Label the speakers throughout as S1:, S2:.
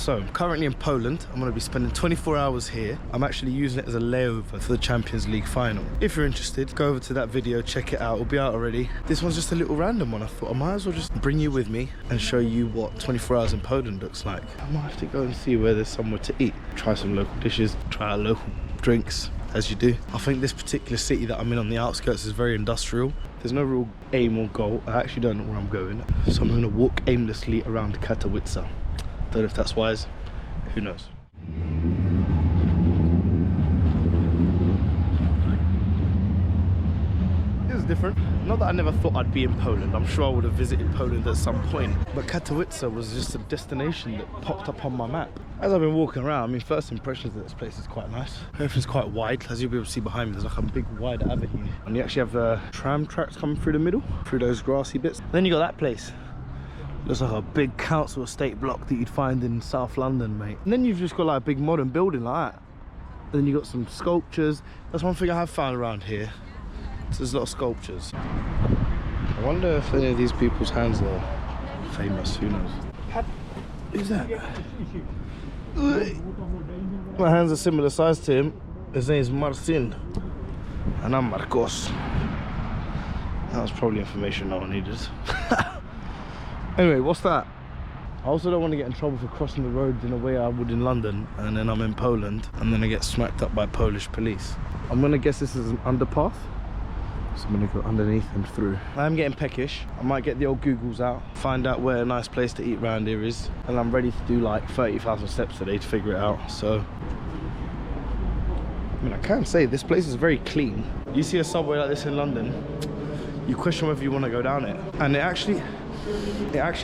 S1: So I'm currently in Poland. I'm going to be spending 24 hours here. I'm actually using it as a layover for the Champions League final. If you're interested, go over to that video, check it out. It'll be out already. This one's just a little random one. I thought I might as well just bring you with me and show you what 24 hours in Poland looks like. I might have to go and see where there's somewhere to eat. Try some local dishes, try out local drinks, as you do. I think this particular city that I'm in on the outskirts is very industrial. There's no real aim or goal. I actually don't know where I'm going. So I'm going to walk aimlessly around Katowice. Don't know if that's wise. Who knows? This is different. Not that I never thought I'd be in Poland. I'm sure I would have visited Poland at some point. But Katowice was just a destination that popped up on my map. As I've been walking around, I mean, first impressions of this place is quite nice. Everything's quite wide. As you'll be able to see behind me, there's like a big wide avenue. And you actually have tram tracks coming through the middle, through those grassy bits. Then you got that place. Looks like a big council estate block that you'd find in South London, mate. And then you've just got like a big modern building like that. And then you got some sculptures. That's one thing I have found around here. So there's a lot of sculptures. I wonder if any of these people's hands are famous. Who knows? Who's that? My hands are similar size to him. His name's Marcin. And I'm Marcos. That was probably information no one needed. Anyway, what's that? I also don't want to get in trouble for crossing the road in a way I would in London, and then I'm in Poland, and then I get smacked up by Polish police. I'm gonna guess this is an underpath, so I'm gonna go underneath and through. I'm getting peckish. I might get the old Googles out, find out where a nice place to eat round here is, and I'm ready to do like 30,000 steps today to figure it out. So, I mean, I can say this place is very clean. You see a subway like this in London, you question whether you want to go down it, and it actually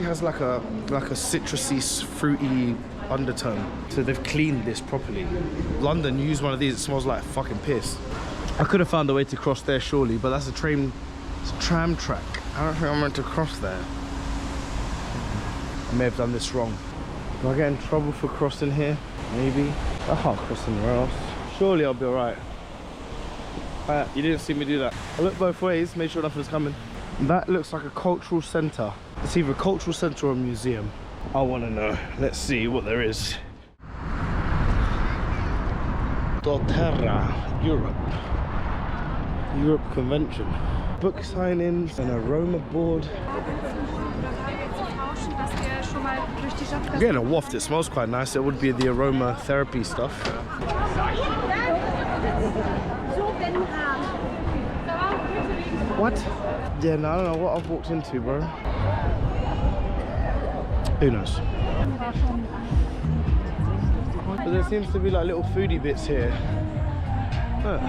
S1: has like a citrusy, fruity undertone. So they've cleaned this properly. London, you use one of these, it smells like fucking piss. I could have found a way to cross there surely, but that's it's a tram track. I don't think I'm meant to cross there. I may have done this wrong. Do I get in trouble for crossing here? Maybe. I can't cross anywhere else. Surely I'll be alright. You didn't see me do that. I looked both ways, made sure nothing's coming. That looks like a cultural centre. It's either a cultural centre or a museum. I want to know. Let's see what there is. doTERRA, Europe. Europe Convention. Book signings, an aroma board. I'm getting a waft, it smells quite nice. It would be the aromatherapy stuff. What? Yeah, no, I don't know what I've walked into, bro. Who knows? But there seems to be like little foodie bits here. Look.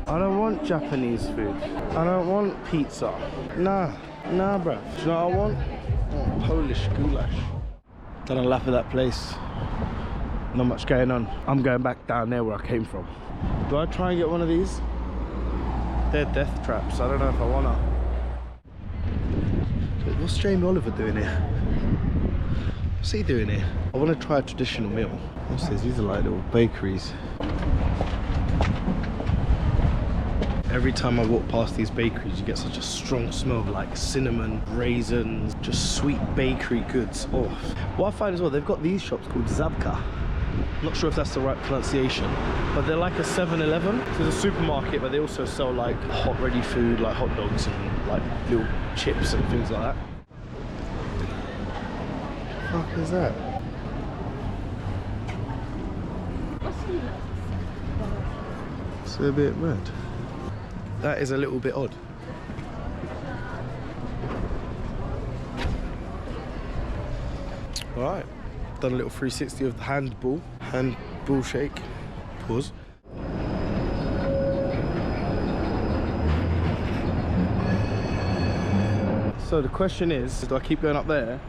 S1: I don't want Japanese food. I don't want pizza. Nah, bro. Do you know what I want? I want Polish goulash. Done a lap of that place. Not much going on. I'm going back down there where I came from. Do I try and get one of these? They're death traps. I don't know if I wanna. What's Jamie Oliver doing here? What's he doing here? I want to try a traditional meal. What's this? These are like little bakeries. Every time I walk past these bakeries, you get such a strong smell of like cinnamon, raisins, just sweet bakery goods. Oh, what I find as well, they've got these shops called Zabka. I'm not sure if that's the right pronunciation, but they're like a 7-Eleven. So it's a supermarket, but they also sell like hot ready food, like hot dogs and like little chips and things like that. What the fuck is that? It's a bit red. That is a little bit odd. All right. Done a little 360 of the handball shake. Pause. So the question is, do I keep going up there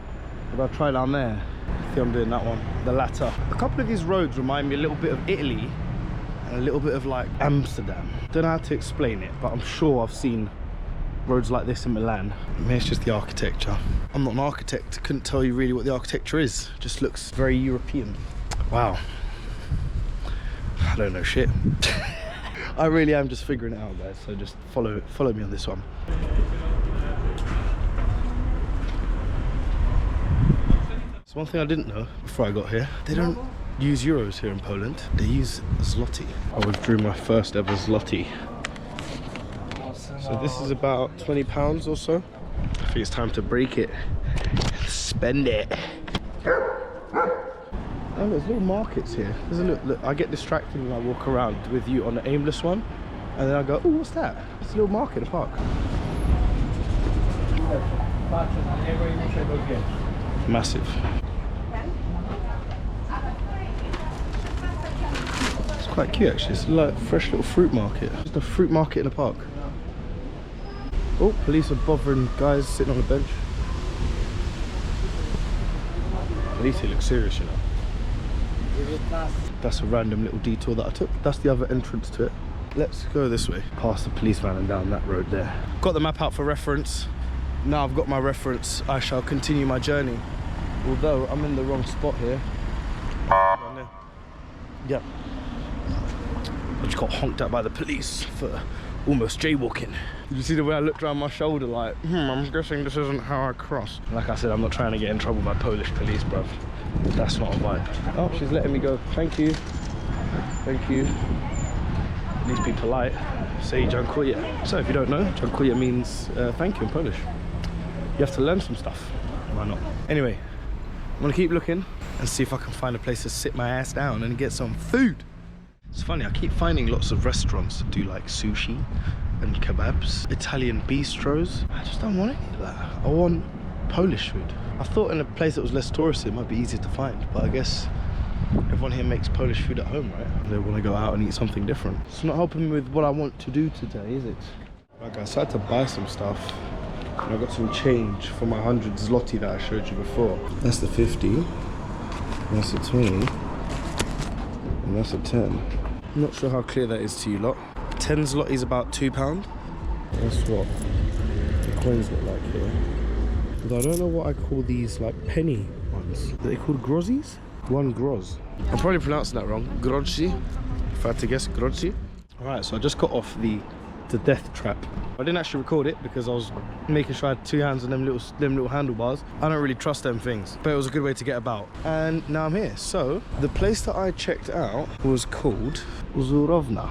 S1: or do I try down there? I think I'm doing that one, the latter. A couple of these roads remind me a little bit of Italy and a little bit of like Amsterdam. Don't know how to explain it, but I'm sure I've seen roads like this in Milan. Maybe it's just the architecture. I'm not an architect, couldn't tell you really what the architecture is. It just looks very European. Wow. I don't know shit. I really am just figuring it out, guys, so just follow me on this one. So one thing I didn't know before I got here, they don't use euros here in Poland. They use zloty. I withdrew my first ever zloty. So this is about £20 or so. I think it's time to break it and spend it. Oh, there's little markets here. There's a look, I get distracted when I walk around with you on the aimless one, and then I go, oh, what's that? It's a little market in the park. Massive. It's quite cute actually. It's like a fresh little fruit market. Just a fruit market in the park. Oh, police are bothering guys sitting on a bench. Police here look serious, you know. That's a random little detour that I took. That's the other entrance to it. Let's go this way, past the police van and down that road there. Got the map out for reference. Now I've got my reference, I shall continue my journey. Although I'm in the wrong spot here. Yeah. I just got honked at by the police for almost jaywalking. Did you see the way I looked around my shoulder like, I'm guessing this isn't how I cross. Like I said, I'm not trying to get in trouble by Polish police, bruv. That's not a vibe. Oh, she's letting me go. Thank you. Thank you. At least be polite. Say dziękuję. So if you don't know, dziękuję means thank you in Polish. You have to learn some stuff. Why not? Anyway, I'm gonna keep looking and see if I can find a place to sit my ass down and get some food. It's funny, I keep finding lots of restaurants that do like sushi and kebabs, Italian bistros. I just don't want any of that. I want Polish food. I thought in a place that was less touristy it might be easier to find, but I guess everyone here makes Polish food at home, right? They want to go out and eat something different. It's not helping me with what I want to do today, is it? Like I decided to buy some stuff. And I got some change for my 100 zloty that I showed you before. That's the 50, that's the 20, and that's a 10. I'm not sure how clear that is to you lot. 10 zloty is about £2. That's what the coins look like here. But I don't know what I call these like penny ones. Are they called grozies? 1 groz. I'm probably pronouncing that wrong. Grozi, if I had to guess, grozi. Alright, so I just got off the death trap. I didn't actually record it because I was making sure I had 2 hands on them little handlebars. I don't really trust them things, but it was a good way to get about. And now I'm here. So the place that I checked out was called Uzurownia.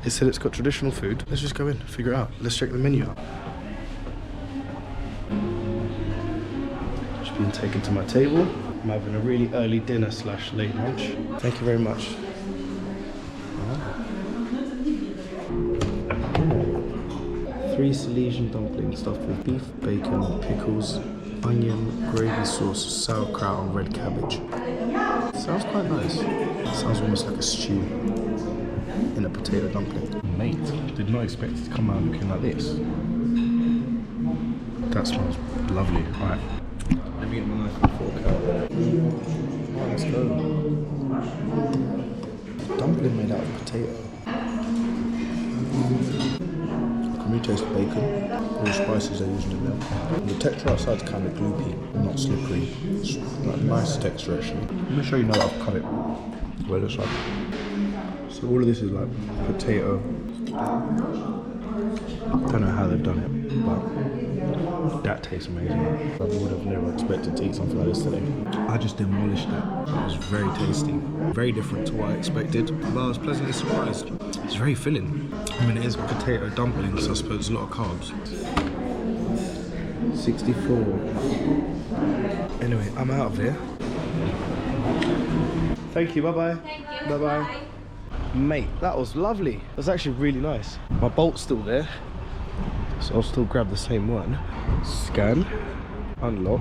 S1: It said it's got traditional food. Let's just go in, figure it out. Let's check the menu out. Just being taken to my table. I'm having a really early dinner / late lunch. Thank you very much. 3 Silesian dumplings stuffed with beef, bacon, pickles, onion, gravy sauce, sauerkraut and red cabbage. Sounds quite nice. Sounds almost like a stew in a potato dumpling. Mate, did not expect it to come out looking like this. That smells lovely. Alright, let me get my knife and fork out. Oh, let's go. Dumpling made out of potato. Can you taste the bacon? All the spices they're using in there. The texture outside is kind of gloopy, not slippery. It's like nice texture actually. Let me show you now that I've cut it. What it looks like. So all of this is like potato. Don't know how they've done it, but that tastes amazing. I would have never expected to eat something like this today. I just demolished that. It was very tasty. Very different to what I expected, but I was pleasantly surprised. It's very filling. I mean, it is potato dumplings, so I suppose a lot of carbs. 64. Anyway, I'm out of here. Thank you, bye-bye.
S2: Thank you.
S1: Bye-bye.
S2: Bye.
S1: Mate, that was lovely. That's actually really nice. My bolt's still there, so I'll still grab the same one. Scan, unlock.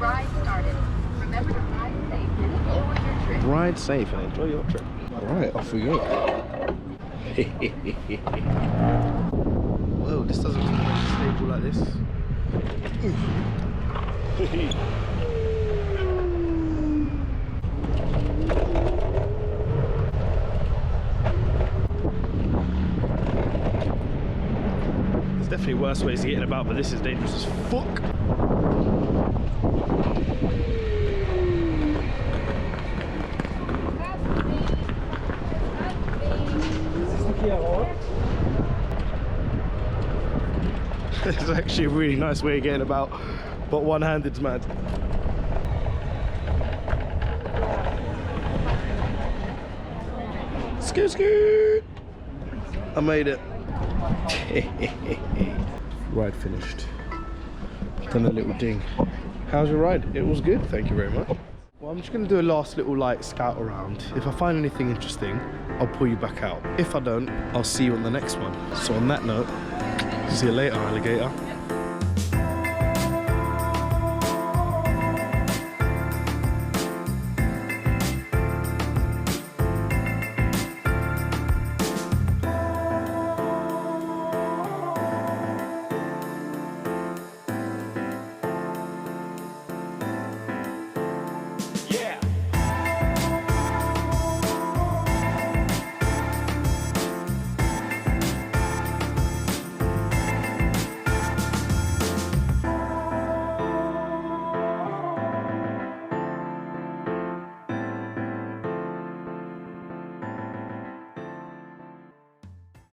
S2: Ride started. Remember to ride safe and enjoy your trip.
S1: Ride safe and enjoy your trip. Alright, off we go. Whoa, this doesn't feel very stable like this. There's definitely worse ways of getting about, but this is dangerous as fuck. It's actually a really nice way of getting about, but but one-handed's mad. Scoot, scoot. I made it. Ride finished. Done a little ding. How's your ride? It was good, thank you very much. Well, I'm just gonna do a last little like scout around. If I find anything interesting, I'll pull you back out. If I don't, I'll see you on the next one. So on that note, see you later, alligator.